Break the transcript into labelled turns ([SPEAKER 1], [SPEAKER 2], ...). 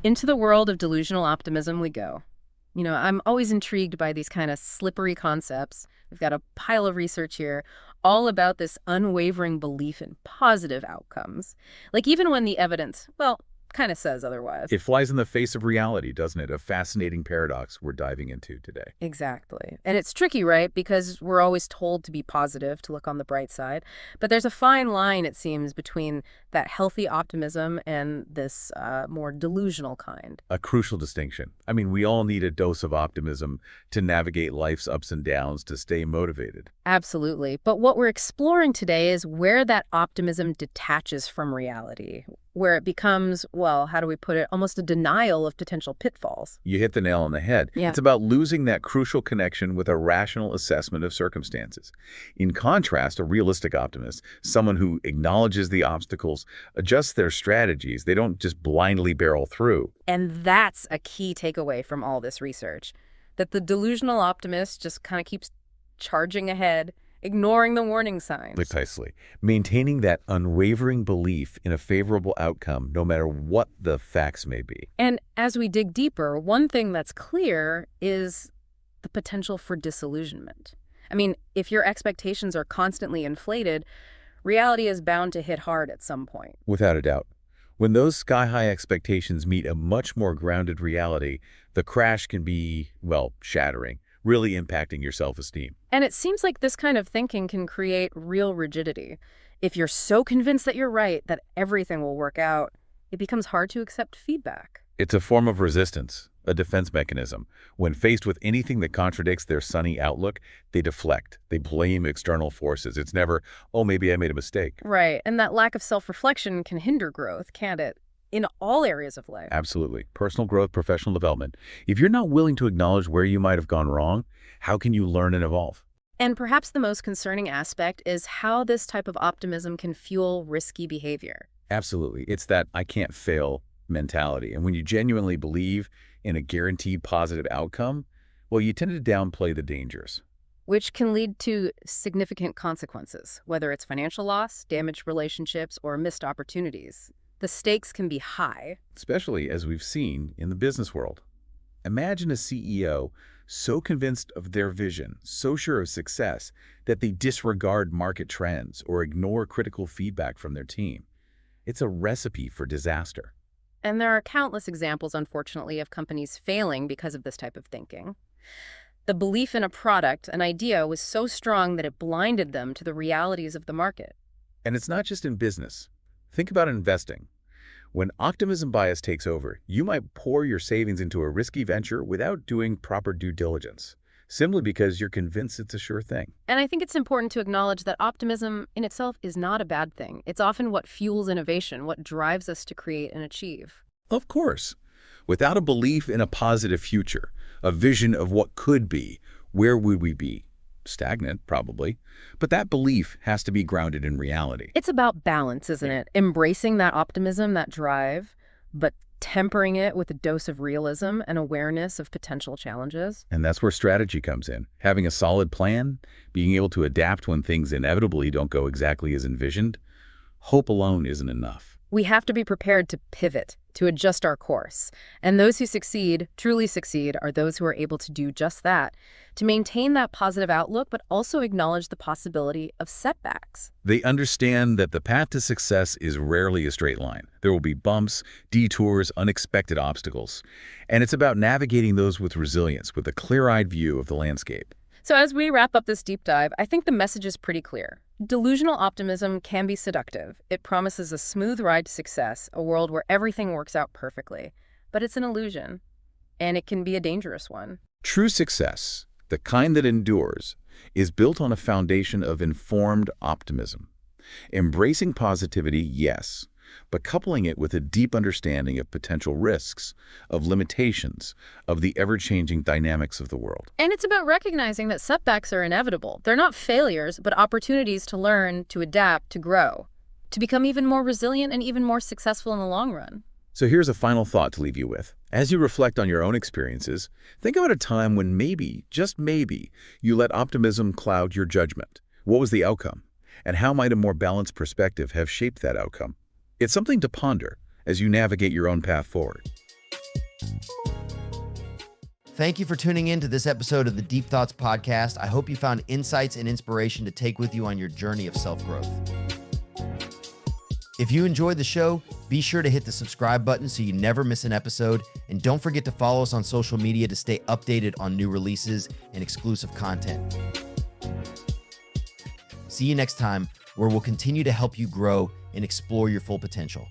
[SPEAKER 1] Into the world of delusional optimism we go. I'm always intrigued by these kind of slippery concepts. We've got a pile of research here all about this unwavering belief in positive outcomes. Like even when the evidence, well, kind of says otherwise.
[SPEAKER 2] It flies in the face of reality, doesn't it? A fascinating paradox we're diving into today.
[SPEAKER 1] Exactly. And it's tricky, right? Because we're always told to be positive, to look on the bright side. But there's a fine line, it seems, between that healthy optimism and this more delusional kind.
[SPEAKER 2] A crucial distinction. I mean, we all need a dose of optimism to navigate life's ups and downs, to stay motivated.
[SPEAKER 1] Absolutely. But what we're exploring today is where that optimism detaches from reality, where it becomes, well, how do we put it, almost a denial of potential pitfalls.
[SPEAKER 2] You hit the nail on the head.
[SPEAKER 1] Yeah.
[SPEAKER 2] It's about losing that crucial connection with a rational assessment of circumstances. In contrast, a realistic optimist, someone who acknowledges the obstacles, adjusts their strategies, they don't just blindly barrel through.
[SPEAKER 1] And that's a key takeaway from all this research, that the delusional optimist just kind of keeps charging ahead, ignoring the warning signs.
[SPEAKER 2] Precisely. Maintaining that unwavering belief in a favorable outcome, no matter what the facts may be.
[SPEAKER 1] And as we dig deeper, one thing that's clear is the potential for disillusionment. I mean, if your expectations are constantly inflated, reality is bound to hit hard at some point.
[SPEAKER 2] Without a doubt. When those sky-high expectations meet a much more grounded reality, the crash can be, well, shattering, really impacting your self-esteem.
[SPEAKER 1] And it seems like this kind of thinking can create real rigidity. If you're so convinced that you're right, that everything will work out, it becomes hard to accept feedback.
[SPEAKER 2] It's a form of resistance, a defense mechanism. When faced with anything that contradicts their sunny outlook, they deflect. They blame external forces. It's never, oh, maybe I made a mistake.
[SPEAKER 1] Right, and that lack of self-reflection can hinder growth, can't it? In all areas of life.
[SPEAKER 2] Absolutely. Personal growth, professional development. If you're not willing to acknowledge where you might have gone wrong, how can you learn and evolve?
[SPEAKER 1] And perhaps the most concerning aspect is how this type of optimism can fuel risky behavior.
[SPEAKER 2] Absolutely. It's that I can't fail mentality. And when you genuinely believe in a guaranteed positive outcome, well, you tend to downplay the dangers.
[SPEAKER 1] Which can lead to significant consequences, whether it's financial loss, damaged relationships, or missed opportunities. The stakes can be high.
[SPEAKER 2] Especially as we've seen in the business world. Imagine a CEO so convinced of their vision, so sure of success, that they disregard market trends or ignore critical feedback from their team. It's a recipe for disaster.
[SPEAKER 1] And there are countless examples, unfortunately, of companies failing because of this type of thinking. The belief in a product, an idea, was so strong that it blinded them to the realities of the market.
[SPEAKER 2] And it's not just in business. Think about investing. When optimism bias takes over, you might pour your savings into a risky venture without doing proper due diligence, simply because you're convinced it's a sure thing.
[SPEAKER 1] And I think it's important to acknowledge that optimism in itself is not a bad thing. It's often what fuels innovation, what drives us to create and achieve.
[SPEAKER 2] Of course. Without a belief in a positive future, a vision of what could be, where would we be? Stagnant, probably. But that belief has to be grounded in reality.
[SPEAKER 1] It's about balance, isn't it? Embracing that optimism, that drive, but tempering it with a dose of realism and awareness of potential challenges.
[SPEAKER 2] And that's where strategy comes in. Having a solid plan, being able to adapt when things inevitably don't go exactly as envisioned. Hope alone isn't enough.
[SPEAKER 1] We have to be prepared to pivot, to adjust our course. And those who succeed, truly succeed, are those who are able to do just that, to maintain that positive outlook, but also acknowledge the possibility of setbacks.
[SPEAKER 2] They understand that the path to success is rarely a straight line. There will be bumps, detours, unexpected obstacles. And it's about navigating those with resilience, with a clear-eyed view of the landscape.
[SPEAKER 1] So as we wrap up this deep dive, I think the message is pretty clear. Delusional optimism can be seductive. It promises a smooth ride to success, a world where everything works out perfectly. But it's an illusion, and it can be a dangerous one.
[SPEAKER 2] True success, the kind that endures, is built on a foundation of informed optimism. Embracing positivity, yes, but coupling it with a deep understanding of potential risks, of limitations, of the ever-changing dynamics of the world.
[SPEAKER 1] And it's about recognizing that setbacks are inevitable. They're not failures, but opportunities to learn, to adapt, to grow, to become even more resilient and even more successful in the long run.
[SPEAKER 2] So here's a final thought to leave you with. As you reflect on your own experiences, think about a time when maybe, just maybe, you let optimism cloud your judgment. What was the outcome? And how might a more balanced perspective have shaped that outcome? It's something to ponder as you navigate your own path forward.
[SPEAKER 3] Thank you for tuning in to this episode of the Deep Thoughts Podcast. I hope you found insights and inspiration to take with you on your journey of self-growth. If you enjoyed the show, be sure to hit the subscribe button so you never miss an episode. And don't forget to follow us on social media to stay updated on new releases and exclusive content. See you next time, where we'll continue to help you grow and explore your full potential.